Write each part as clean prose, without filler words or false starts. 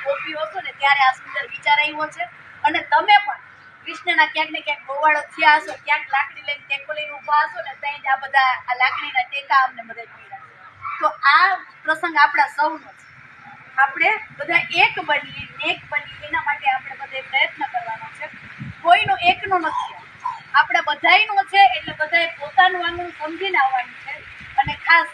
ગોપીઓ છો ને ત્યારે આ સુંદર વિચાર આવ્યો છે અને તમે પણ કૃષ્ણના ક્યાંક ને ક્યાંક ગોવાળો થયા હશો, ક્યાંક લાકડી લઈને ટેકો લઈને ઊભા હશો ને ત્યાં જ આ બધા આ લાકડીના ટેકા અમને મદદ મળ્યા. તો આ પ્રસંગ આપણા સૌનો છે. આપણે બધા એક બનીએ, એક બનીએ એના માટે આપણે બધે પ્રયત્ન કરવાનો છે. કોઈનો એકનો નથી, આપણે બધાયનો છે. એટલે બધાએ પોતાનું આંગણું સમજીને આવવાનું છે. અને ખાસ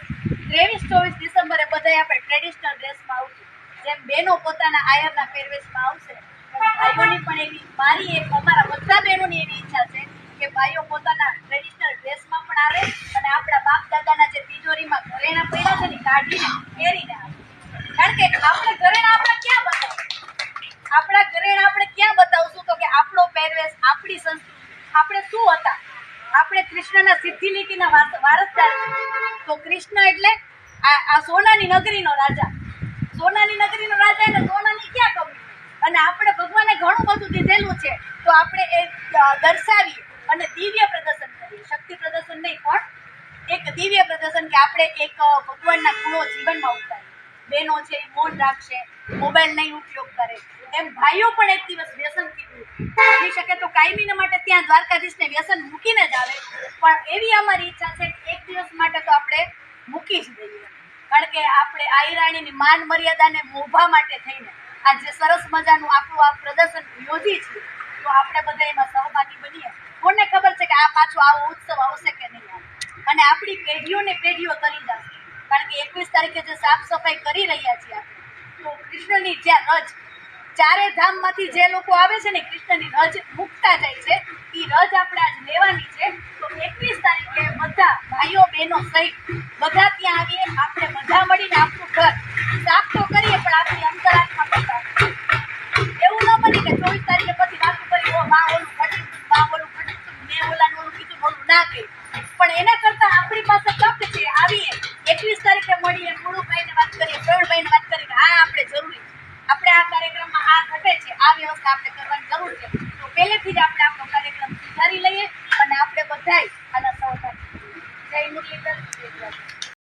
23-24 ડિસેમ્બરે બધાએ આપણે ટ્રેડિશનલ ડ્રેસમાં આવશું. જેમ બહેનો પોતાના આયરના પહેરવેશમાં આવશે, ભાઈઓની પણ એવી, મારી એક, અમારા બધા બહેનોની એવી ઈચ્છા છે કે ભાઈઓ પોતાના ટ્રેડિશનલ ડ્રેસમાં પણ આવે અને આપણા બાપ દાદાના જે તિજોરીમાં ઘરેણાં પડ્યા છે ને કાઢીને પહેરીને આવે. કારણ કે આપણે ઘરેણાં આપણા ક્યાં બતાવશું? તો કે આપણો પહેરવેશ, આપણી સંસ્કૃતિ, આપણે શું હતા. આપણે કૃષ્ણના સિદ્ધિ લીટીના વારસદાર છીએ. તો કૃષ્ણ એટલે આ સોનાની નગરીનો રાજા, સોનાની નગરીનો રાજા એટલે સોનાની ક્યાં કમી? અને આપણે ભગવાને ઘણું બધું દીધેલું છે, તો આપણે એ દર્શાવીએ અને દિવ્ય પ્રદર્શન કરીએ. શક્તિ પ્રદર્શન નહીં, પણ એક દિવ્ય પ્રદર્શન કે આપણે એક ભગવાનના ગુણો જીવનમાં ઉતારીએ. બહેનો છે એ મૌન રાખશે, મોબાઈલ નહીં ઉપયોગ કરે. એમ ભાઈઓ પણ એક દિવસ વ્યસનથી દૂર બની શકે તો કાયમીને માટે ત્યાં દ્વારકાધીશને વ્યસન મૂકીને જ આવે. પણ એવી અમારી ઈચ્છા છે કે એક દિવસ માટે તો આપણે મૂકી જ દઈએ. કારણ કે આપણે આઈરાણીની માન મર્યાદાને મોભા માટે થઈને આ જે સરસ મજાનું આપણું આ પ્રદર્શન યોજી છે, તો આપણે બધા એમાં સહભાગી બનીએ. કોને ખબર છે કે આ પાછો આવો ઉત્સવ આવશે કે નહીં આવે. અને આપણી પેઢીઓને પેઢીઓ કરી જશે. કારણ કે 21 તારીખે જે સાફ સફાઈ કરી રહ્યા છીએ આપણે, તો કૃષ્ણની જ્યાં રજ, ચારે ધામમાંથી જે લોકો આવે છે ને કૃષ્ણની રજ મૂકતા જાય છે, એ રજ આપણે આજ લેવાની છે. તો 21 તારીખે બધા ભાઈઓ બહેનો સહિત બધા ત્યાં આવીએ. આપણે બધા મળીને આપણું ઘર સાફ તો કરીએ, પણ આપણી અંતરાત્મા કરતા એવું ન બને કે 24 તારીખે પછી વાતું કરી, માં ઓલું ઘટ્યું, મેં ઓલાનું ઓલું કીધું, ઓલું ના કહ્યું. પણ એના કરતા આપણી પાસે તક છે, આવીએ 21 તારીખે મળીએ, ગુરુભાઈને વાત કરીએ, પ્રવીણભાઈને વાત કરીએ કે આ આપણે જરૂરી છે, આપણે આ કાર્યક્રમમાં આ ઘટે છે, આ વ્યવસ્થા આપણે કરવાની જરૂર છે. તો પહેલેથી જ આપણે આપણો